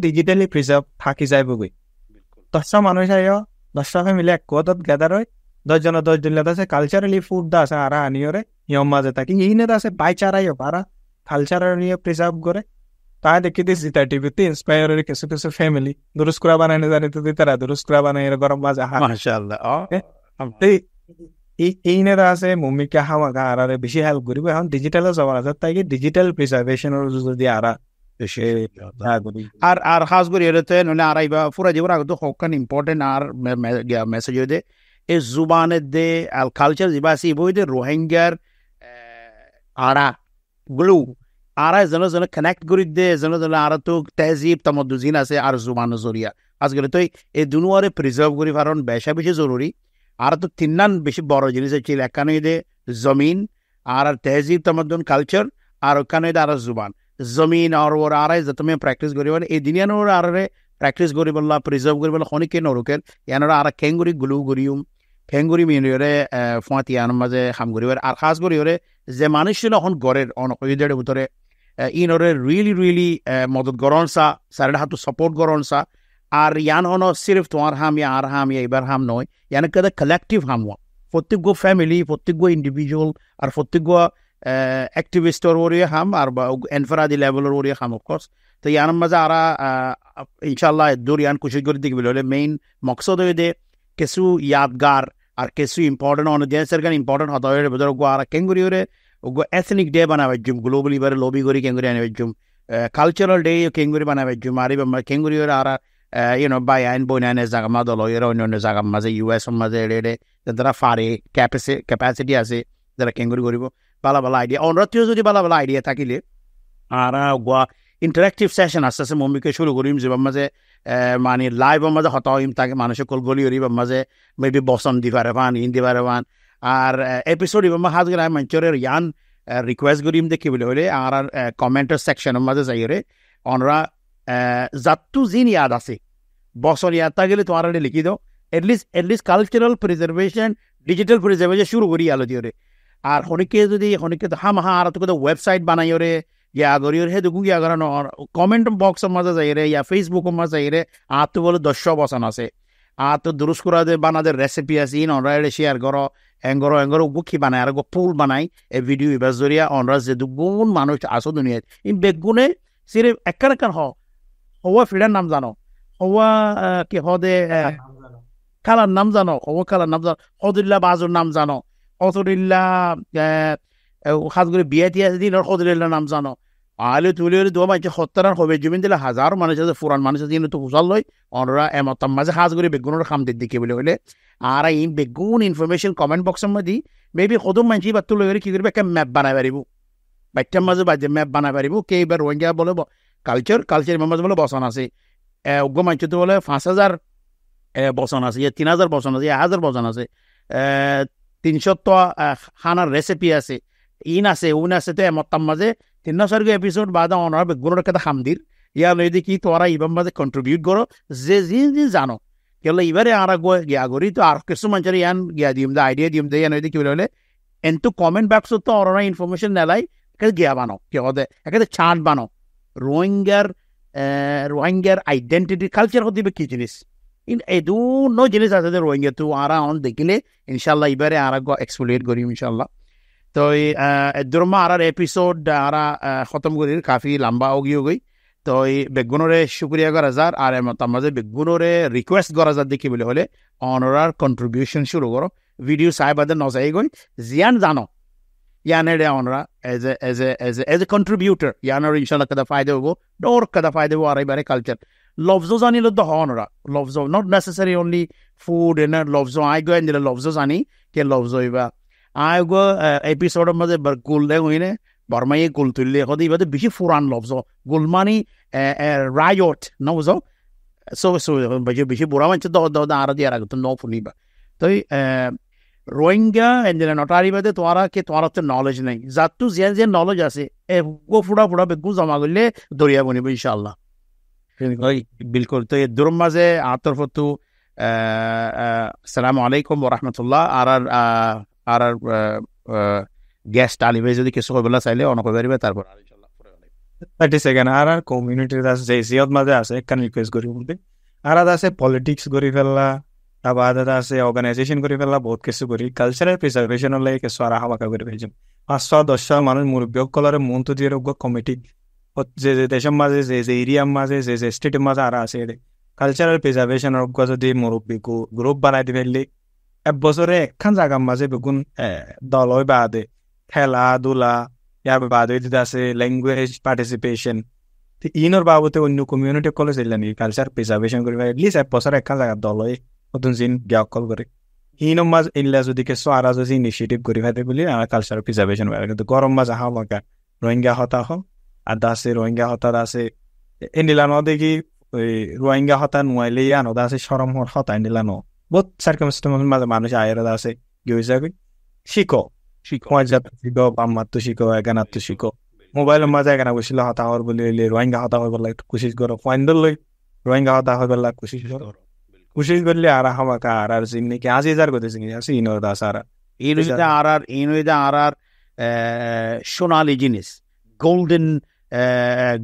ডিজিটালি প্রিজার্ভ থাকি যায় বগৈ 10 মানুষ আয় 10 ফ্যামিলি এক কত গ্যাদার হয় 10 জন 10 জন আছে কালচারালি ফুড দা আছে আর আনিওরে ইয়ম মাঝে থাকি ইনে আছে বাইচারাইও পারা কালচারালি প্রিজার্ভ করে তাই দেখি দিস জিতা টিভিতে ইন্সপায়ার কিছু কিছু ফ্যামিলি দুরুস্কুরা বানাইনে জানি তো তারা দুরুস্কুরা বানাই গরম মাঝে মাশাআল্লাহ এইনে আছে ভূমিকা হামাকা আর বেশি হেল্প করিব এখন ডিজিটালে যাওয়ার আছে তাই ডিজিটাল প্রিজার্ভেশনের যদি আর খাস করে এরতে নলে আর আইবা পুরা জীবন আগে তো হকান ইম্পর্টেন্ট আর মেসেজ হইতে এই জুবানের দে আল কালচার জিবাসি বইতে রোহিঙ্গার আরা গ্লু আর যেন যেন কানেক্ট করি দে যেন যেন আর তো তেজিব তামদ্দুজিন আছে আর জুবান জরিয়া আজকাল তো এই দুনুয়ারে প্রিজার্ভ করি কারণ বেশি জরুরি আর তো তিনান বেশি বড় জিনিস হচ্ছে একানে দে জমিন আর তেহজিব তামদ্দুন কালচার আর ওখানে আর জুবান জমিন আর ওর আড়াই যে তুমি প্র্যাকটিস করি এই দিনিয়ানোর আরে প্র্যাকটিস করি বললা প্রিজার্ভ করি বললা খনিকে নরকের ইয়ানোর আর খেঙ্গুরি গুলু গরিউম খেঙ্গুরি মিনিয়রে ফাঁতি আন মাঝে খাম করি আর খাস করি ওরে যে মানুষ ছিল এখন গড়ের অনকইদের ভিতরে ইনরে really মদত গরণ সা সারে হাতু সাপোর্ট গরণ সা আর ইয়ান হনো সির্ফ তোমার হাম ইয়া আর হাম ইয়া এবার হাম নয় ইয়ান কেদা কালেকটিভ হাম হওয়া প্রত্যেক ফ্যামিলি প্রত্যেক ইন্ডিভিজুয়াল আর প্রত্যেক অ্যাক্টিভিস্টর ওরিয়া হাম আর এনফরাদি লেভেলের ওরিয়া হাম অফকোর্স তো ইয়ান মাঝে আরা ইনশাল্লাহ দূর ইয়ান কুশি করে দিকে বলে মেইন মকসদ হয়ে দে কিছু ইয়াদগার আর কিছু ইম্পর্টেন্ট অনেক ইম্পর্টেন্ট হতে হয় বোধ আর কেঙ্গুরি ওরে এথনিক ডে বানাবাইজুম গ্লোবালি বারে লবি করি কেঙ্গুরি আনাবাইজুম কালচারাল ডে কেঙ্গুরি বানাবাইজুম আর কেঙ্গুরি ওরে আর বাই আইন বই নাইনে জায়গা মা দল এরা অন্য জায়গার মাঝে US মাঝে এড়ে যারা ফারে ক্যাপাসিটি আছে যারা কেঙ্গুরি করিব ভালো ভালো আইডিয়া অনরাত্রিও যদি ভালো ভালো আইডিয়া থাকিলে আর ইন্টারেক্টিভ সেশন আস্তে আস্তে মম্মিকে শুরু করিম যে মাঝে মানে লাইভের মাঝে হতা হইম তাকে মানুষের কল গলি করিব মাঝে মেবি বসন দিবারে পান ইন দিবারে পান আর এপিসোড ইবাম হাত গেলে মঞ্চরের ইয়ান রিকোয়েস্ট করিম দেখি বলে হলে আর কমেন্টার সেকশনের মাঝে যাই রে অনরা যাত্তু জিন ইয়াদ আছে বছর ইয়াদ গেলে তোমার লিখি দাও at least cultural preservation digital preservation শুরু করি আলো দিয়ে আর হনিকে যদি হাম আর তো ওয়েবসাইট বানাই রে ইয়া গরিয়র হে দেখুন ইয়া করানো কমেন্ট বক্সের মাঝে যাই রে ইয়া ফেসবুকের মাঝে যাই রে আর তো বলে 100 বছর আছে আর তো দুরুস করা যে বানাদের রেসিপি আছে ইন অনরা শেয়ার করো এঙ্গরো গুখি বানায় আর ফুল বানাই এই ভিডিও ইবাস জরিয়া অনরা যে দুগুণ মানুষ আসো দুনিয়ায় ইন বেগুনে সিরে একার হওয়া ফিডার নাম জানো হওয়া কি হদে খালার নাম জানো হওয়া খালার নাম জানো হদুল্লাহ বাজুর নাম জানো হদুল্লাহ খাস করে বিয়ে টিয়া দিন হদুল্লাহ নাম জানো আলে তুলে দোয়া মাঝে সত্তরার হবে জমিন দিলে হাজার মানুষ আছে ফুরান মানুষ আছে তো হুসাল লয় অনরা এমতাম মাঝে হাজ করে বেগুনের খামদের দিকে বলে হলে আর এই বেগুন ইনফরমেশন কমেন্ট বক্সের মধ্যে মেবি কদম মানুষ বাত্তু লগে কি করবে একটা ম্যাপ বানাই পারিব বাচ্চার মাঝে বাজে ম্যাপ বানাই পারিব কে এবার রোহিঙ্গা বলে কালচার মাঝে বলে বসন আছে অজ্ঞ মানুষ তো বলে 5,000 বসন আছে 3,000 বসন আছে 1,000 বসন আছে 300 খানার রেসিপি আছে ইন আছে উন আছে তো এমতাম মাঝে 3 এপিসোড বাদা অনার বেগুনের কথা খামদির ইয়া লই দেখি তোরা ইবার মাঝে কন্ট্রিবিউট করো যে জানো কেলে ইবারে আর গিয়া করি তো আর কিছু মানুষের ইয়ান গিয়া দিম দে আইডিয়া দিম দে ইয়ান কি বলে এন্তু কমেন্ট বক্স তো অরনা ইনফরমেশন নেলাই গিয়া বানো কি হদে একাতে চার্ট বানো রোহিঙ্গার আইডেন্টিটি কালচার হতে কি জিনিস এদু নো জিনিস আছে রোহিঙ্গা তো আর অন দেখিলে ইনশাল্লাহ ইবারে আর এক্সপ্লেন করি ইনশাল্লাহ তো এদুরমা আর এপিসোড আর খতম করি কাফি লম্বা হোগি গই তো বেগুনরে শুক্রিয়া করা যার আর তার মাঝে বেগুনরে রিকোয়েস্ট করা যার দেখি বলে হলে অনরার কন্ট্রিবিউশন শুরু করো ভিডিও সাহেবাদের নজাই গই জিয়ান জানো ইয়ানের অনরা এজ এ কন্ট্রিবিউটর ইয়ানের ইনশাল্লাহ কাদা ফায়দা হবো ডোর কাদা ফায়দা হবো আর এবারে কালচার লফজো জানিল তো হনরা লফজো not necessary only food and লফজো আই গো এন্ড লফজো জানি কে লফজো ইবা আই গো এপিসোডের মধ্যে গুল দে হইনে বর্মাই গুল তুললে হতে ইবাদে বেশি ফুরান লফজো গুল মানি রায়ট নবজো সো বেশি বুড়া মানছে দা আর দিয়ে রাখতো ন ফুনিবা তো রোহিঙ্গা এন্ড নটারি বাদে তোমার তো নলেজ নেই যার তো যে নলেজ আছে গো ফুড়া বেগু জমা করলে দরিয়া বনিব ইনশাল্লাহ বিলকুল তো এর দূর মাঝে আতর ফতু আসসালামু আলাইকুম ওয়া রাহমাতুল্লাহ আর গেস্ট আলিবে যদি কিছু কইবলা চাইলে অন কই পারিবে তারপর ইনশাআল্লাহ 30 সেকেন্ড আর কমিউনিটির আছে যে জিয়ত মাঝে আছে একখান রিকোয়েস্ট করি বলতে আর আছে পলিটিক্স করি ফেললা আবার আছে অর্গানাইজেশন করে ফেললা বহুত কিছু করি কালচারাল প্রিজার্ভেশন লাগে কিছু আর হাওয়াকা করে ফেলছেন 500-10 মানুষ মুরব্বী কলারে মন তো দিয়ে কমিটি যে দেশের মাঝে যে এরিয়ার মাঝে যে স্টেটের মাঝে আর আছে কালচারাল প্রিজার্ভেশনের যদি মুরব্বী গ্রুপ বানাই দি ফেললি এক বছরে একখান জায়গার মাঝে বেগুন দল হয় বাদে খেলাধুলা ইয়ার বাদে যদি আছে ল্যাঙ্গুয়েজ পার্টিসিপেশন ইনর বাবতে অন্য কমিউনিটি কলেজ এলেন কালচার প্রিজার্ভেশন করে এটলিস্ট এক বছরে একখান জায়গার দল হয় নতুন জিন জ্ঞাকল করে ইনর মাঝ ইল্লা যদি কিছু আর যদি ইনিশিয়েটিভ করি ফেলে বলি আর কালচার প্রিজার্ভেশন হয় কিন্তু গরম মাঝে হাওয়া মাকা রোহিঙ্গা হতা হোক আর আছে রোহিঙ্গা হতার আছে এনিলানো দেখি ওই রোহিঙ্গা হতা নুয়াইলে আনো আছে সরম হতা এনিলানো বহুত সার্কামস্টেন্সের মাঝে মানুষ আয়ের আছে কি হয়েছে শিখো বাম্মাত্ম শিখো এগানাত্ম শিখো মোবাইলের মাঝে এগানা বসিলে হতা হওয়ার বলে রোহিঙ্গা হতা হয়ে বললা একটু কোশিশ করো ফাইন্ডল লই রোহিঙ্গা হতা হয়ে বললা কোশিশ করলে আর হামাকা আর জিমনি কি আজি হাজার করতে জিনি আছে ইনোর দাস আর ইনোইদা আর সোনালি জিনিস গোল্ডেন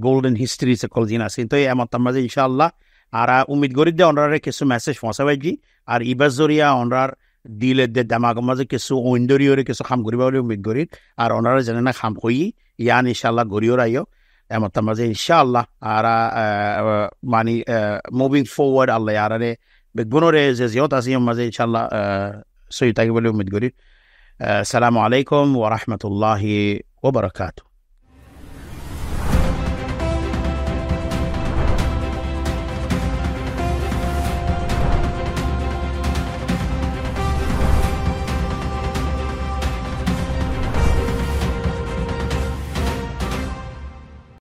গোল্ডেন হিস্ট্রি সকল জিন আছে তো এমতার মাঝে ইনশাআল্লাহ আর উম্মিদ করি দে ওনারে কিছু মেসেজ পৌঁছাবাইজি আর ইবাস জরিয়া ওনার দিলে দে দামাগের মাঝে কিছু ওইন্দরিয়রে কিছু খাম করিবা বলে উম্মিদ করি আর ওনারা জানে না খাম হই ইয়ান ইনশাআল্লাহ গরিয়র আইও এমতার মাঝে ইনশাআল্লাহ আর মানে মুভিং ফরওয়ার্ড আল্লাহ আরে বেগুনরে যে জিয়ত আছে মাঝে ইনশাআল্লাহ সই থাকি বলে উম্মিদ করি আসসালামু আলাইকুম ওয়া রাহমাতুল্লাহি ওয়া বারাকাতুহু